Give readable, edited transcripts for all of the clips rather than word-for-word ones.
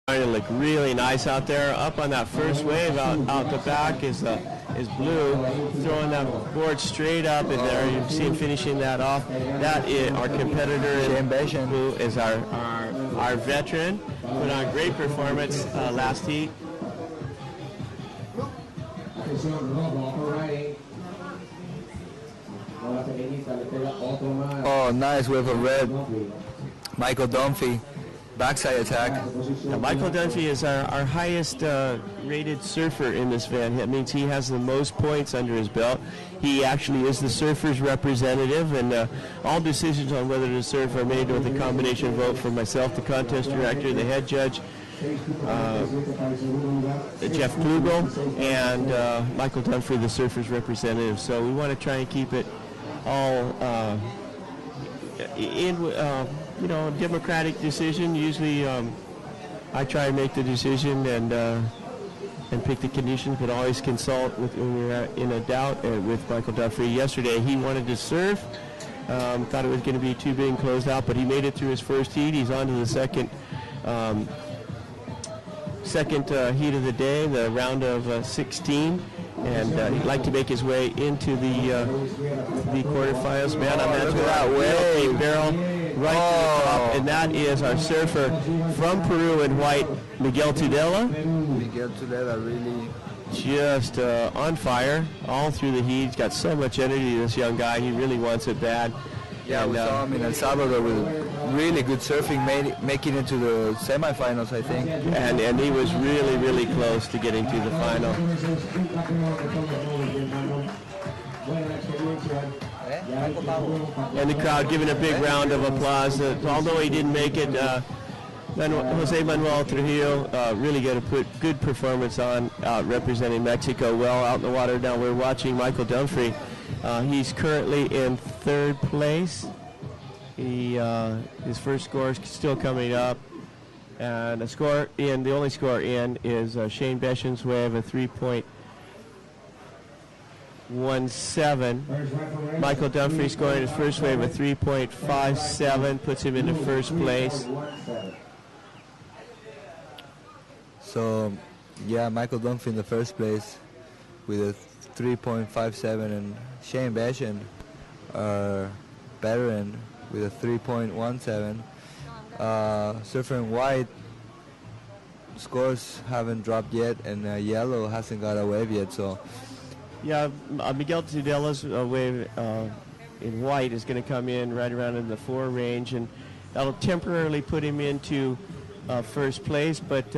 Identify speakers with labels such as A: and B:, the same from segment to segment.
A: To look really nice out there. Up on that first wave, out the back is Blue, throwing that board straight up in there. You see him finishing that off. That is our competitor. Blue is our veteran. Put on great performance last heat.
B: Oh, nice wave of red. Michael Dunphy. Backside attack.
A: Now, Michael Dunphy is our highest rated surfer in this event. That means he has the most points under his belt. He actually is the surfer's representative, and all decisions on whether to surf are made with a combination vote from myself, the contest director, the head judge, Jeff Klugel, and Michael Dunphy, the surfer's representative. So we want to try and keep it all democratic decision. Usually I try and make the decision and pick the conditions, but always consult when we're in a doubt with Michael Dunphy. Yesterday he wanted to surf, thought it was going to be too big and closed out, but he made it through his first heat. He's on to the second heat of the day, the round of 16. And he'd like to make his way into the quarterfinals. Man, I'm at that wave barrel right to the top, and that is our surfer from Peru in white, Miguel Tudela.
B: Miguel Tudela really
A: just on fire all through the heat. He's got so much energy, this young guy. He really wants it bad.
B: Yeah, we saw him in El Salvador with really good surfing, making it to the semifinals, I think.
A: And he was really, really close to getting to the final. And the crowd giving a big round of applause. Although he didn't make it, Jose Manuel Trujillo really got a good performance on representing Mexico well out in the water. Now we're watching Michael Dunphy. He's currently in third place. His first score is still coming up, and the only score in is Shane Beshan's wave of 3.17. Michael Dunphy scoring his first wave of 3.57, puts him into first place.
B: So, yeah, Michael Dunphy in the first place with a 3.57, and Shane Beshan, our veteran, with a 3.17. Surfer in white scores haven't dropped yet, and yellow hasn't got a wave yet. So,
A: yeah, Miguel Tudela's wave in white is going to come in right around in the 4 range, and that'll temporarily put him into first place. But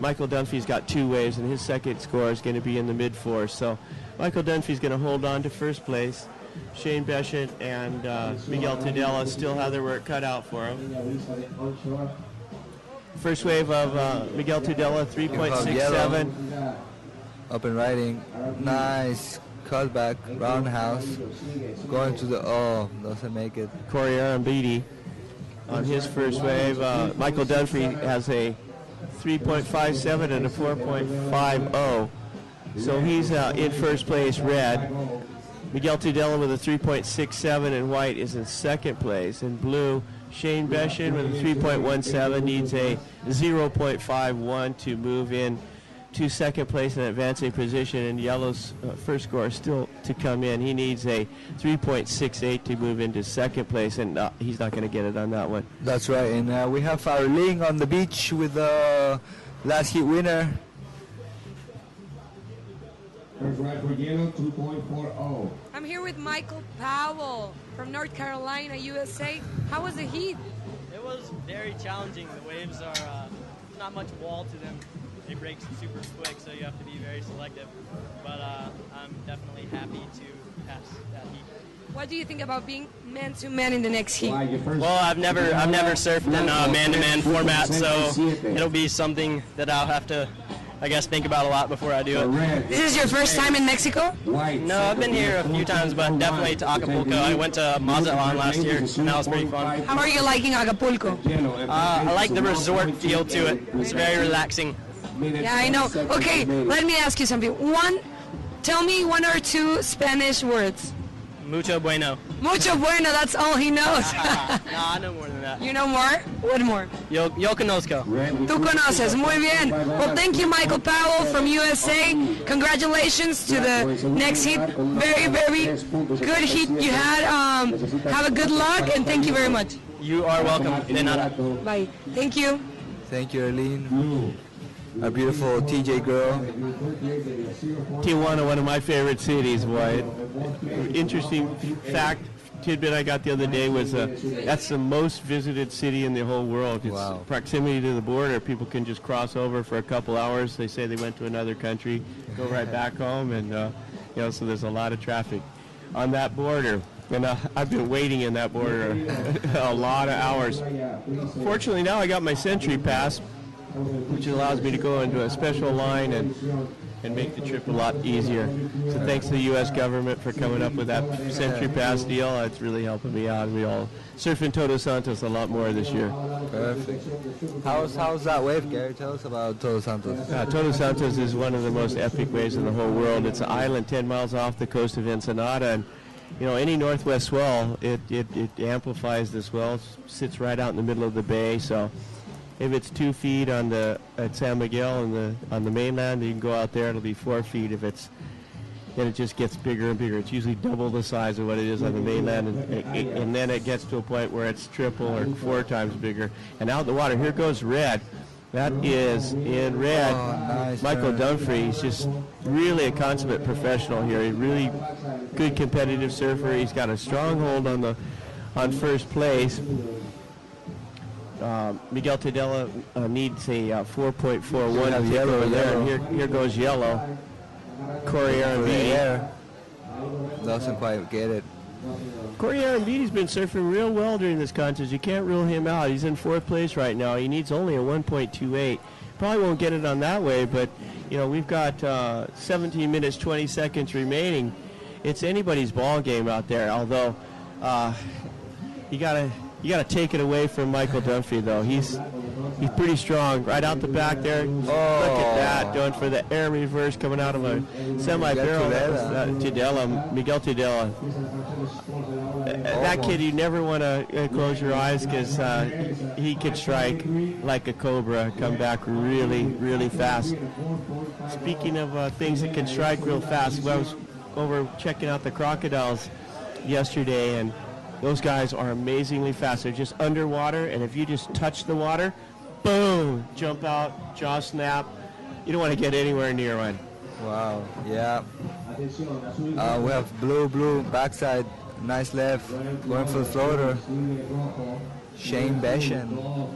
A: Michael Dunphy's got 2 waves, and his second score is going to be in the mid-4s. So Michael Dunphy's going to hold on to first place. Shane Beshan and Miguel Tudela still have their work cut out for him. First wave of Miguel Tudela, 3.67.
B: Up and riding. Nice cutback, roundhouse. Going to the, doesn't make it.
A: Correa and Beatty on his first wave. Michael Dunphy has a 3.57 and a 4.50. So he's in first place, red. Miguel Tudela with a 3.67 in white is in second place. In blue, Shane Beshan with a 3.17 needs a 0.51 to move in to second place in advancing position. And yellow's first score is still to come in. He needs a 3.68 to move into second place, and he's not going to get it on that one.
B: That's right, and we have our Ling on the beach with the last heat winner.
C: First ride for yellow, 2.40.
D: I'm here with Michael Powell from North Carolina, USA. How was the heat?
E: It was very challenging. The waves are not much wall to them. They break super quick, so you have to be very selective. But I'm definitely happy to pass that heat.
D: What do you think about being man-to-man in the next heat?
E: Well, I've never surfed in a man-to-man format, so it'll be something that I'll have to, I guess, think about a lot before I do it.
D: This is your first time in Mexico?
E: No, I've been here a few times, but definitely to Acapulco. I went to Mazatlan last year, and that was pretty fun.
D: How are you liking Acapulco?
E: I like the resort feel to it. It's very relaxing.
D: Yeah, I know. Okay, let me ask you something. Tell me 1 or 2 Spanish words.
E: Mucho bueno.
D: Mucho bueno, that's all he knows.
E: No, I know more than that.
D: You know more? What more?
E: Yo conozco.
D: Tú conoces, muy bien. Well, thank you, Michael Powell from USA. Congratulations to the next heat. Very, very good heat you had. Have a good luck, and thank you very much.
E: You are welcome. De nada.
D: Bye. Thank you.
B: Thank you, Arlene. A beautiful TJ girl.
A: Tijuana, one of my favorite cities, boy. Interesting fact, tidbit I got the other day was that's the most visited city in the whole world. It's
B: Wow.
A: proximity to the border. People can just cross over for a couple hours. They say they went to another country, go right back home, and so there's a lot of traffic on that border. And I've been waiting in that border a lot of hours. Fortunately, now I got my Century Pass, which allows me to go into a special line and make the trip a lot easier. So thanks to the U.S. government for coming up with that Century Pass deal. It's really helping me out. We all surfing Todos Santos a lot more this year.
B: Perfect. How's that wave, Gary? Tell us about Todos Santos.
A: Todos Santos is one of the most epic waves in the whole world. It's an island 10 miles off the coast of Ensenada, and any northwest swell, it amplifies the swell, sits right out in the middle of the bay. So if it's 2 feet at San Miguel on the mainland, you can go out there. It'll be 4 feet. Then it just gets bigger and bigger. It's usually double the size of what it is on the mainland, and then it gets to a point where it's triple or 4 times bigger. And out in the water, here goes Red. That is in red.
B: Oh, nice
A: Michael
B: turn.
A: Dunphy. He's just really a consummate professional here. He's really good competitive surfer. He's got a strong hold on first place. Miguel Tadella needs a 4.41 to take over there. And here goes Yellow. Correa and
B: Air doesn't quite get it.
A: Correa and Beatty's been surfing real well during this contest. You can't rule him out. He's in 4th place right now. He needs only a 1.28. Probably won't get it on that way, but we've got 17 minutes 20 seconds remaining. It's anybody's ball game out there. Although you gotta take it away from Michael Dunphy though. He's pretty strong. Right out the back there. Look at that, going for the air reverse coming out of a semi-barrel. Miguel Tadella. That kid, you never want to close your eyes because he could strike like a cobra, come back really, really fast. Speaking of things that can strike real fast, I was over checking out the crocodiles yesterday, and those guys are amazingly fast. They're just underwater, and if you just touch the water, boom, jump out, jaw snap. You don't want to get anywhere near one.
B: Wow, yeah. We have blue backside, nice left, going for the floater. Shane Beshan.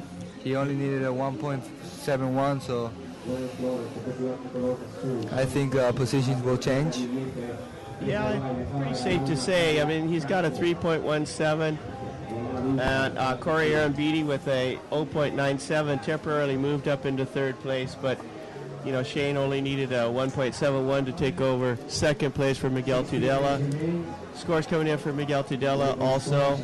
B: He only needed a 1.71, so I think positions will change.
A: Yeah, pretty safe to say. I mean, he's got a 3.17, and Correa and Beatty with a 0.97 temporarily moved up into 3rd place, but Shane only needed a 1.71 to take over 2nd place for Miguel Tudela. Scores coming in for Miguel Tudela also,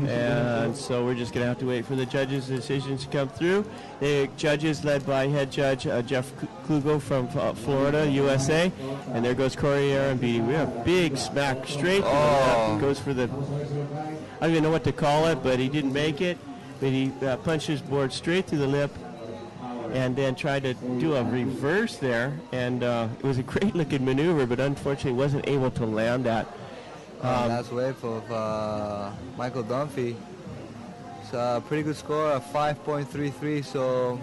A: and so we're just going to have to wait for the judges' decisions to come through. The judges led by head judge Jeff Klugo from Florida, USA, and there goes Correa and Beatty. We have a big smack straight to the left. Goes for the, I don't even know what to call it, but he didn't make it. But he punched his board straight through the lip and then tried to do a reverse there, and it was a great looking maneuver, but unfortunately wasn't able to land that.
B: Last wave of Michael Dunphy. It's a pretty good score, a 5.33, so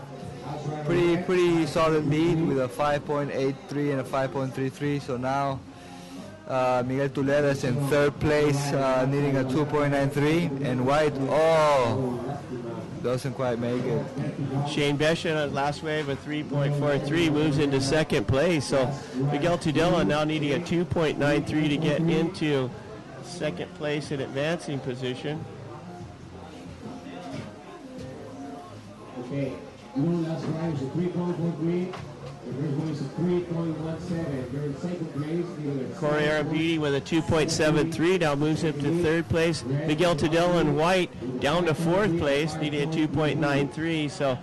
B: pretty solid lead with a 5.83 and a 5.33. So now Miguel Tulera is in 3rd place, needing a 2.93, and White, doesn't quite make it.
A: Shane Beshan on last wave, a 3.43, moves into 2nd place. So Miguel Tudela now needing a 2.93 to get into 2nd place in advancing position.
C: Okay, last round is a 3.43.
A: Correa beating with a 2.73, now moves up to third place. Miguel Tudela and White down to fourth place, needing a 2.93. So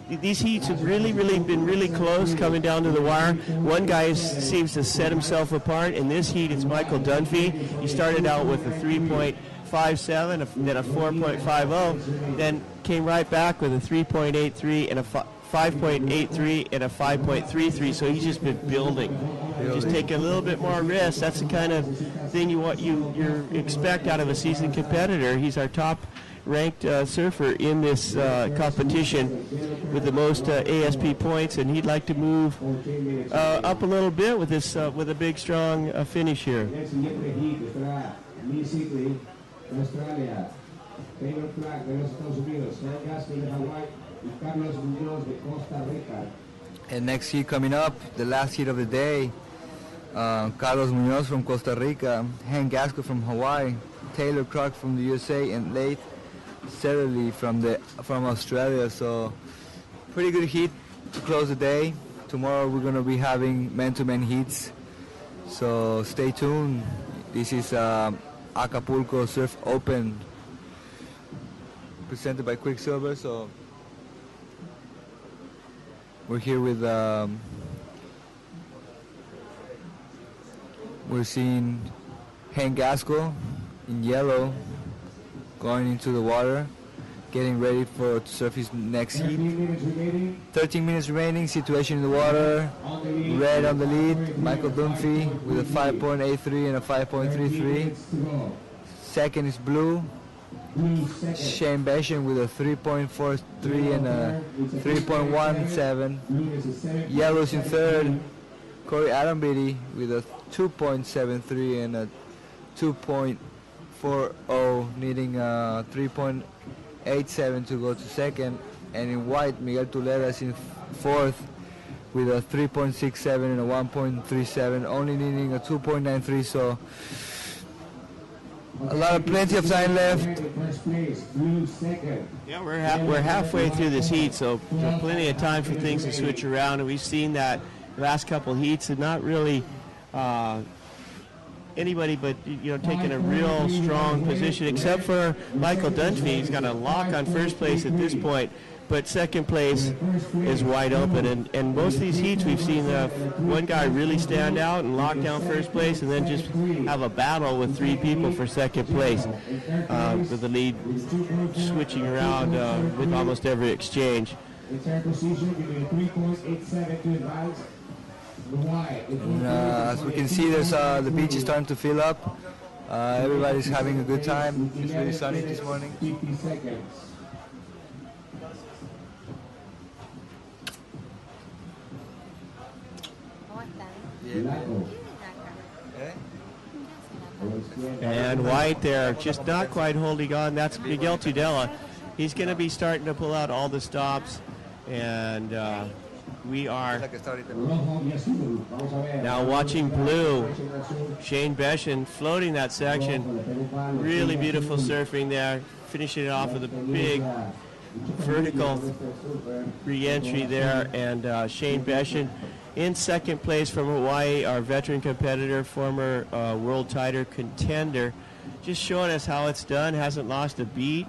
A: these heats have really been really close coming down to the wire. One guy seems to set himself apart. In this heat, it's Michael Dunphy. He started out with a 3.57, then a 4.50, then came right back with a 3.83 and a 5.83 and a 5.33. So he's just been building. Just take a little bit more risk. That's the kind of thing you expect out of a seasoned competitor. He's our top ranked surfer in this competition with the most ASP points, and he'd like to move up a little bit with this with a big strong finish here.
B: And next heat coming up, the last heat of the day, Carlos Munoz from Costa Rica, Hank Gasco from Hawaii, Taylor Clark from the USA, and Leith Serrelli from Australia. So pretty good heat to close the day. Tomorrow we're going to be having man-to-man heats. So stay tuned. This is Acapulco Surf Open presented by Quicksilver. So we're here with we're seeing Hank Gasco in yellow going into the water, getting ready to surf his next heat. 13 minutes remaining, situation in the water, red on the lead, Michael Dunphy with a 5.83 and a 5.33. Second is blue, Shane Beshen with a 3.43 and a 3.17. Yellows in third, Corey Adambidi with a 2.73 and a 2.40, needing 3.87 to go to second. And in white, Miguel Tudela is in fourth with a 3.67 and a 1.37, only needing a 2.93. So plenty of time left.
A: Yeah, we're halfway through this heat, so plenty of time for things to switch around, and we've seen that last couple heats and not really anybody but taking a real strong position, except for Michael Dunphy. He's got a lock on first place at this point, but second place is wide open. And most of these heats we've seen one guy really stand out and lock down first place, and then just have a battle with three people for second place, with the lead switching around with almost every exchange.
B: As we can see, there's the beach is starting to fill up. Everybody's having a good time. It's really sunny this morning.
A: And white there, just not quite holding on. That's Miguel Tudela. He's going to be starting to pull out all the stops, and we are now watching blue. Shane Beshen floating that section. Really beautiful surfing there, finishing it off with a big vertical re-entry there. And Shane Beshen in second place from Hawaii, our veteran competitor, former world title contender, just showing us how it's done. Hasn't lost a beat.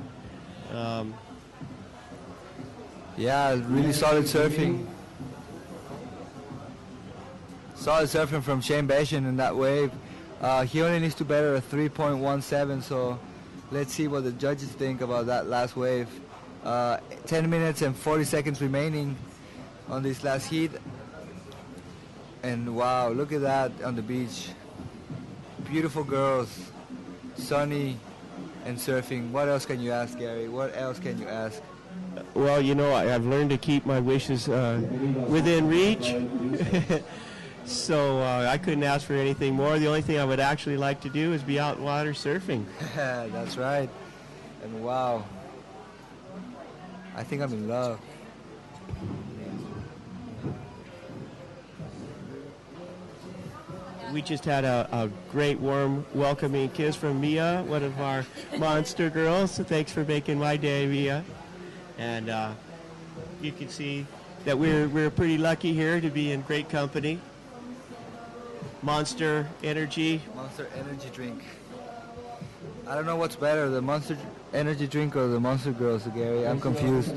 B: Yeah, really solid surfing. Solid surfing from Shane Beshen in that wave. He only needs to better a 3.17, so let's see what the judges think about that last wave. 10 minutes and 40 seconds remaining on this last heat. And wow, look at that on the beach. Beautiful girls, sunny and surfing. What else can you ask, Gary? What else can you ask?
A: Well, I've learned to keep my wishes within reach. So I couldn't ask for anything more. The only thing I would actually like to do is be out water surfing.
B: That's right. And wow, I think I'm in love.
A: We just had a great, warm, welcoming kiss from Mia, one of our monster girls. So thanks for making my day, Mia. And you can see that we're pretty lucky here to be in great company. Monster Energy.
B: Monster Energy drink. I don't know what's better, the Monster Energy drink or the Monster Girls, Gary. I'm confused.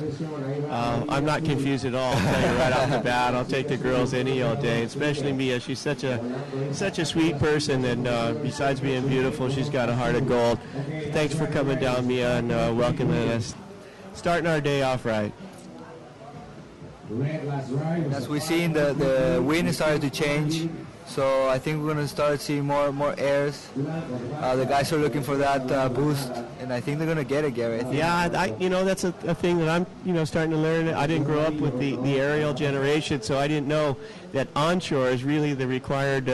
A: I'm not confused at all. I'll tell you right off the bat. I'll take the girls any all day, especially Mia. She's such a sweet person, and besides being beautiful, she's got a heart of gold. Thanks for coming down, Mia, and welcoming us. Starting our day off right.
B: As we've seen, the wind started to change, so I think we're going to start seeing more airs. The guys are looking for that boost, and I think they're going to get it, Gary.
A: Yeah, that's a thing that I'm starting to learn. I didn't grow up with the aerial generation, so I didn't know that onshore is really the required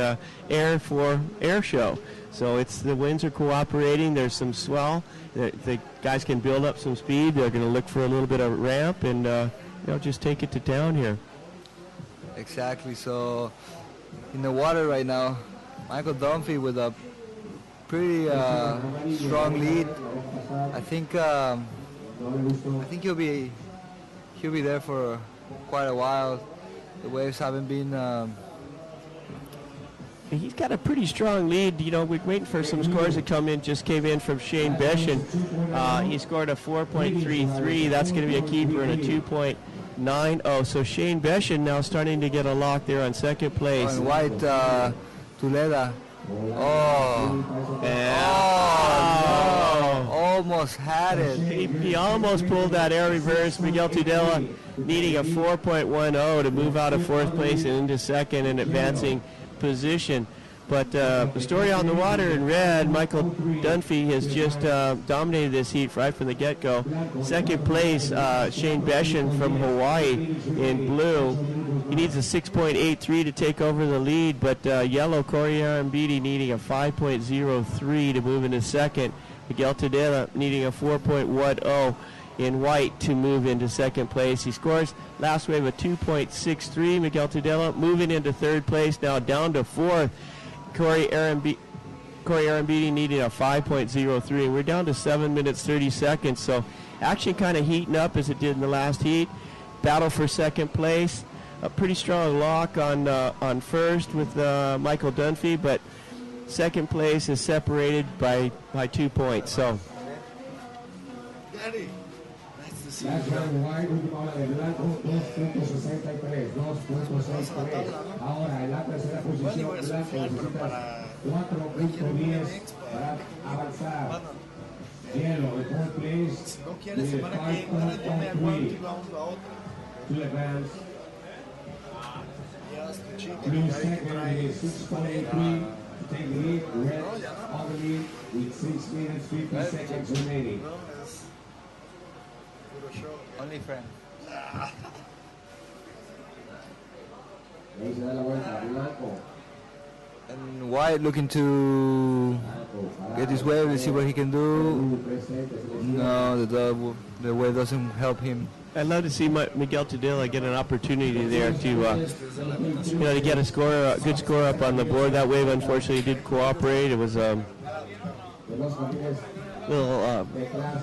A: air for air show. So the winds are cooperating. There's some swell. The guys can build up some speed. They're going to look for a little bit of ramp and just take it to town here.
B: Exactly. So in the water right now, Michael Dunphy with a pretty strong lead. I think he'll be there for quite a while. The waves haven't been.
A: He's got a pretty strong lead. We're waiting for some scores that just came in from Shane Beshin. He scored a 4.33. That's going to be a keeper and a 2.90. So Shane Beshin now starting to get a lock there on second place.
B: On white, Tuleda. Almost had it.
A: He almost pulled that air reverse. Miguel Tudela needing a 4.10 to move out of fourth place and into second and advancing position. But the story on the water in red, Michael Dunphy has just dominated this heat right from the get-go. Second place, Shane Beshin from Hawaii in blue. He needs a 6.83 to take over the lead, but yellow, Correa needing a 5.03 to move into second. Miguel Tudela needing a 4.10 in white to move into second place. He scores last wave a 2.63. Miguel Tudela moving into third place, now down to fourth. Corey Arambidi needing a 5.03. We're down to 7 minutes 30 seconds, so action kind of heating up as it did in the last heat. Battle for second place. A pretty strong lock on first with Michael Dunphy, but second place is separated by 2 points. So.
C: Last round wide, última hora de blanco, 2.63, 2.63. Ahora en la tercera posición, blanco necesita 4.10 para avanzar. Yellow, in fourth place, with 5.3. To advance. Blue second is 6.83 to take the lead. Red on the lead with 6 minutes 50 seconds remaining.
B: Only friend. And White looking to get his wave. Let's see what he can do. No, the wave doesn't help him.
A: I'd love to see Miguel Tudela get an opportunity there to get a good score up on the board. That wave unfortunately did cooperate. It was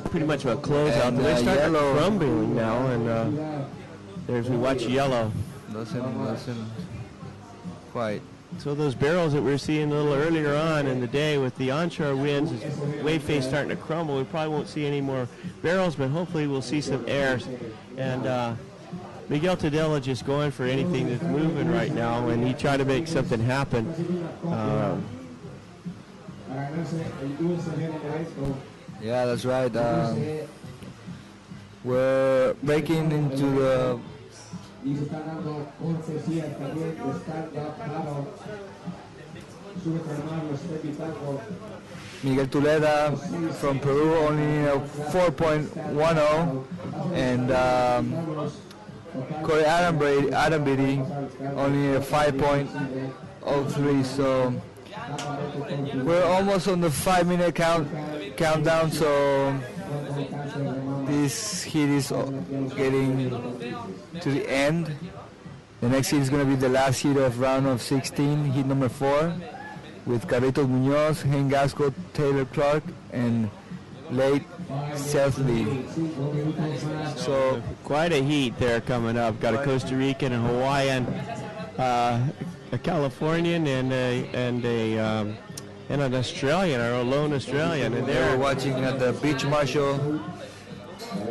A: pretty much of a closeout. They're starting crumbling now, and there's we watch yellow.
B: Doesn't quite.
A: So those barrels that we were seeing a little earlier on in the day with the onshore winds, wave face starting to crumble. We probably won't see any more barrels, but hopefully we'll see some airs. And Miguel Tudela just going for anything that's moving right now, and he tried to make something happen.
B: Yeah, that's right. We're breaking into the Miguel Tuleda from Peru only a 4.10, and Corey Arambidi only a 5.03. So we're almost on the 5-minute countdown. So this heat is getting to the end. The next heat is going to be the last heat of round of 16, heat number 4, with Carlitos Munoz, Hen Gasco, Taylor Clark, and late self-lead.
A: So quite a heat there coming up. Got a Costa Rican and Hawaiian, a Californian, and an Australian, or a lone Australian, and
B: They
A: they're
B: were watching at the beach marshal,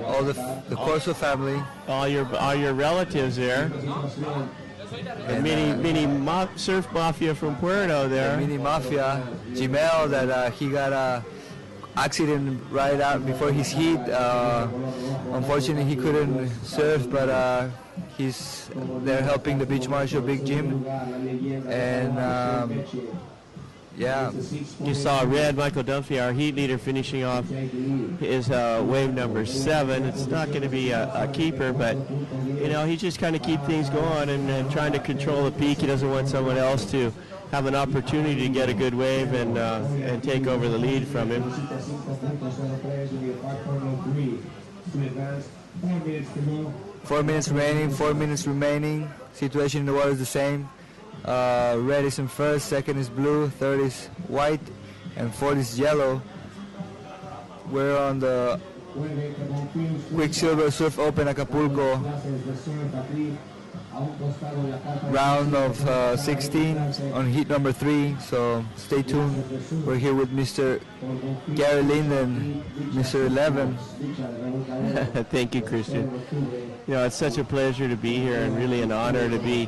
B: all the Corso family.
A: all your relatives there. The mini surf mafia from Puerto there.
B: Mini Mafia, Jimel, that he got a accident right out before his heat. Unfortunately, he couldn't surf, but they're helping the beach marshal, Big Jim, and yeah.
A: You saw Red, Michael Dunphy, our heat leader, finishing off his wave number 7. It's not going to be a keeper, but he's just kind of keep things going and trying to control the peak. He doesn't want someone else to have an opportunity to get a good wave and take over the lead from him.
B: 4 minutes remaining. Situation in the water is the same. Red is in first, second is blue, third is white, and fourth is yellow. We're on the Quicksilver Surf Open Acapulco round of 16 on heat number 3, so stay tuned. We're here with Mr. Gary Linden, Mr. 11.
A: Thank you, Christian. It's such a pleasure to be here and really an honor to be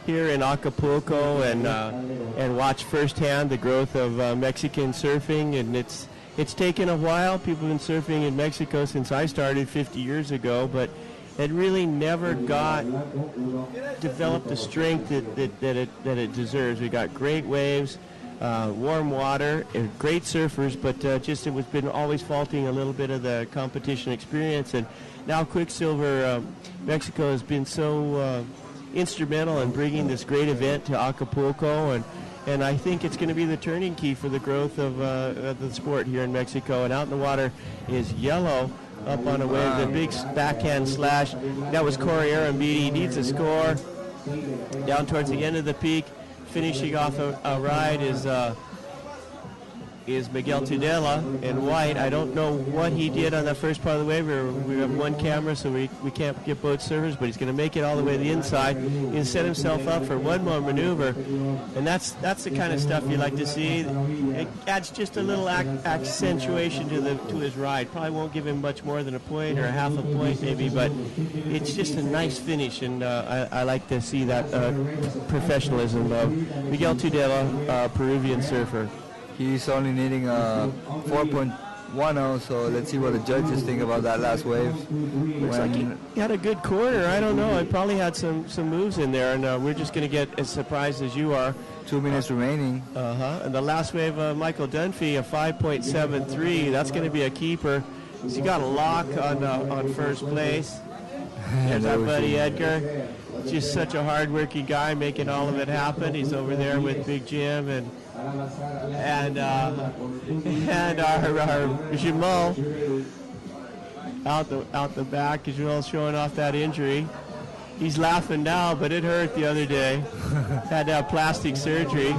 A: here in Acapulco and watch firsthand the growth of Mexican surfing, and it's taken a while. People have been surfing in Mexico since I started 50 years ago, but it really never developed the strength that it deserves. We got great waves, warm water, great surfers, but it was been always faulting a little bit of the competition experience. And now Quicksilver Mexico has been so instrumental in bringing this great event to Acapulco, and I think it's going to be the turning key for the growth of the sport here in Mexico. And out in the water is yellow up on a wave, the big backhand slash. That was Correa and Beatty. He needs a score. Down towards the end of the peak, finishing off a ride is Miguel Tudela in white. I don't know what he did on that first part of the wave. We have one camera, so we can't get both servers, but he's going to make it all the way to the inside. He'll set himself up for one more maneuver, and that's the kind of stuff you like to see. It adds just a little accentuation to his ride. Probably won't give him much more than a point or a half a point maybe, but it's just a nice finish, and I like to see that professionalism of Miguel Tudela, Peruvian surfer.
B: He's only needing a 4.10, so let's see what the judges think about that last wave.
A: Looks like he had a good quarter. I don't know. He probably had some moves in there, and we're just going to get as surprised as you are.
B: 2 minutes remaining.
A: And the last wave of Michael Dunphy, a 5.73. That's going to be a keeper. So he got a lock on first place. There's our buddy Edgar. Just such a hard-working guy, making all of it happen. He's over there with Big Jim and our Jamal out the back. Jamal's showing off that injury. He's laughing now, but it hurt the other day. Had to have plastic surgery.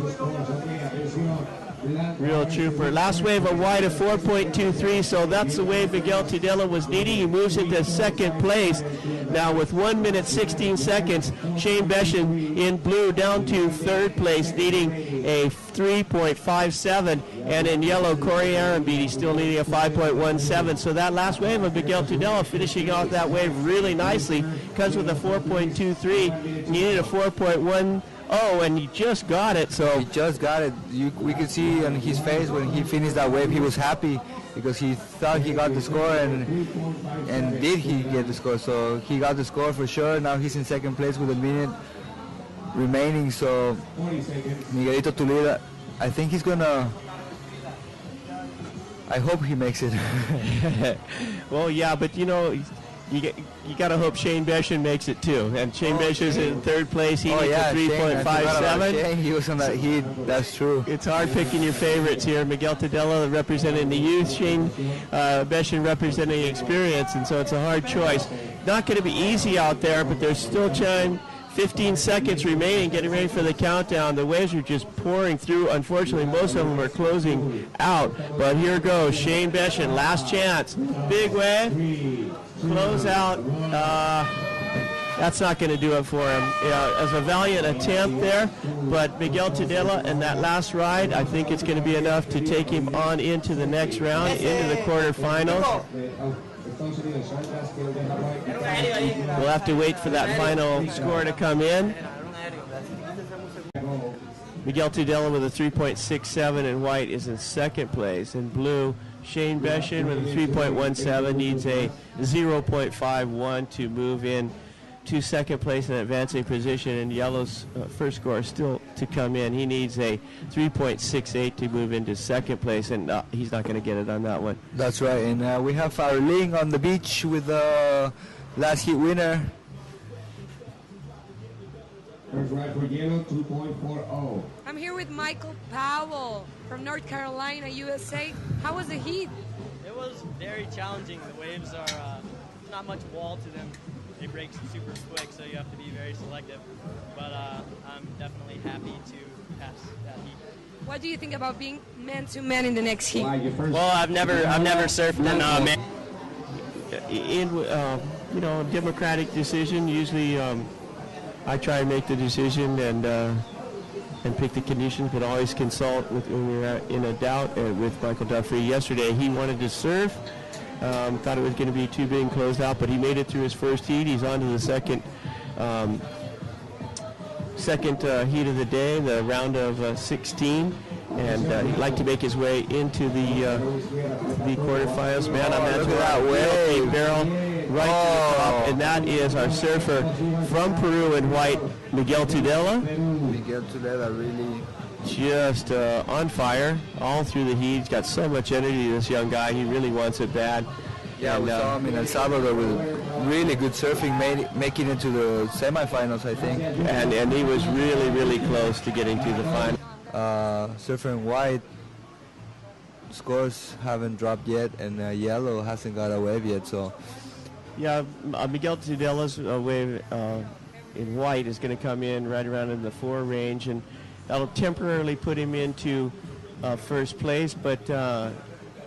A: Real trooper. Last wave of white of 4.23, so that's the wave Miguel Tudela was needing. He moves into second place. Now with 1 minute 16 seconds, Shane Beshin in blue down to third place, needing a 3.57, and in yellow, Corey Arambeat, still needing a 5.17. So that last wave of Miguel Tudela finishing off that wave really nicely, comes with a 4.23, needed a 4.1. And he just got it. So
B: he just got it. We could see on his face when he finished that wave, he was happy because he thought he got the score, and did he get the score? So he got the score for sure. Now he's in second place with a minute remaining. So Miguelito Tudela, I think he's gonna. I hope he makes it.
A: Well, yeah, but you got to hope Shane Beshin makes it too. And Shane Beshin's in third place. He needs a 3.57.
B: He was on that heat. That's true.
A: It's hard picking your favorites here. Miguel Tudela representing the youth, Shane Beshin representing experience, and so it's a hard choice. Not going to be easy out there, but there's still time 15 seconds remaining, getting ready for the countdown. The waves are just pouring through. Unfortunately, most of them are closing out. But here goes Shane Beshin, last chance. Big wave, close out. That's not going to do it for him. As a valiant attempt there, but Miguel Tudela in that last ride, I think it's going to be enough to take him on into the next round, into the quarterfinals. We'll have to wait for that final score to come in. Miguel Tudela with a 3.67 in white is in second place. In blue, Shane Beshin with a 3.17 needs a 0.51 to move in to second place in advancing position, and yellow's first score is still to come in. He needs a 3.68 to move into second place, and he's not going to get it on that one.
B: That's right, and we have our Ling on the beach with the last heat winner.
C: First ride for yellow, 2.40.
D: I'm here with Michael Powell from North Carolina, USA. How was the heat?
E: It was very challenging. The waves are not much wall to them. They break super quick, so you have to be very selective. But I'm definitely happy to pass that heat.
D: What do you think about being man-to-man in the next heat?
E: Well, I've never surfed in man.
A: In democratic decision. Usually, I try and make the decision and pick the conditions, but always consult with when we're in a doubt with Michael Duffrey. Yesterday, he wanted to surf. Thought it was going to be too big and closed out, but he made it through his first heat. He's on to the second heat of the day, the round of 16, and he'd like to make his way into the quarterfinals. Man, I'm at that wave barrel right to the top, and that is our surfer from Peru in white, Miguel Tudela.
B: Miguel Tudela really
A: just on fire all through the heat. He's got so much energy, this young guy. He really wants it bad.
B: Yeah, we saw him in El Salvador with really good surfing, making it to the semifinals, I think.
A: And he was really, really close to getting to the final.
B: Surfer in white scores haven't dropped yet, and yellow hasn't got a wave yet. So
A: yeah, Miguel Tudela's wave in white is going to come in right around in the 4 range, and that'll temporarily put him into first place, but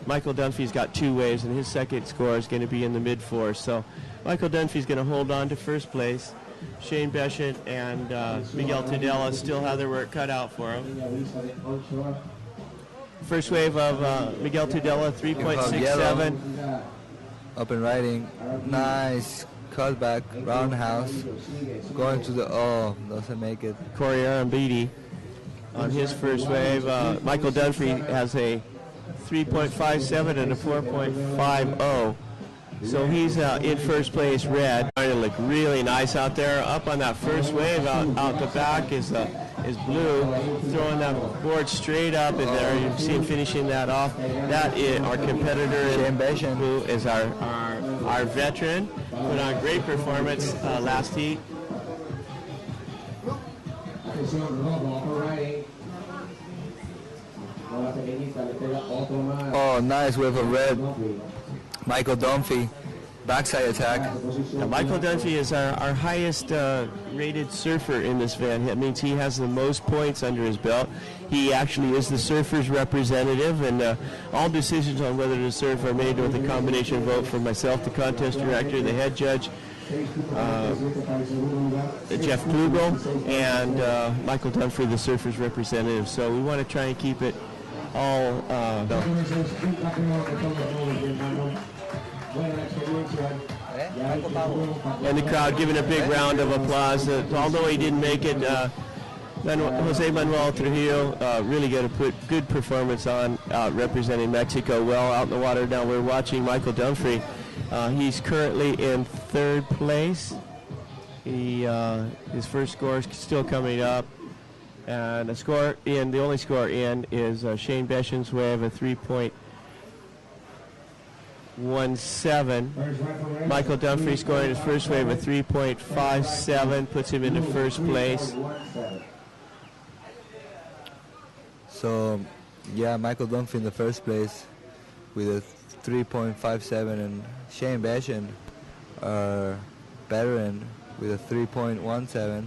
A: Michael Dunphy's got 2 waves, and his second score is going to be in the mid-4s. So Michael Dunphy's going to hold on to first place. Shane Beshin and Miguel Tudela still have their work cut out for him. First wave of Miguel Tudela, 3.67.
B: Up and riding, nice cutback, roundhouse, going to the, doesn't make it.
A: Correa and Beatty on his first wave. Michael Dunphy has a 3.57 and a 4.50. So he's in first place red. Trying to look really nice out there. Up on that first wave out the back is blue. Throwing that board straight up in there. You see him finishing that off. That is our competitor, who is our veteran. Put on great performance last heat.
B: Oh, nice wave of red. Michael Dunphy, backside attack.
A: Now, Michael Dunphy is our highest rated surfer in this event. That means he has the most points under his belt. He actually is the surfer's representative, and all decisions on whether to surf are made with a combination vote from myself, the contest director, the head judge, Jeff Klugel, and Michael Dunphy, the surfer's representative. So we want to try and keep it all and the crowd giving a big round of applause. Although he didn't make it, Jose Manuel Trujillo really got a good performance on representing Mexico well out in the water. Now we're watching Michael Dunphy. He's currently in 3rd place. His first score is still coming up. And the only score in is Shane Beshin's wave, a 3.17. Michael Dunphy scoring his first wave, a 3.57, puts him into first place.
B: So, yeah, Michael Dunphy in the first place with a 3.57, and Shane Beshin are better and with a 3.17.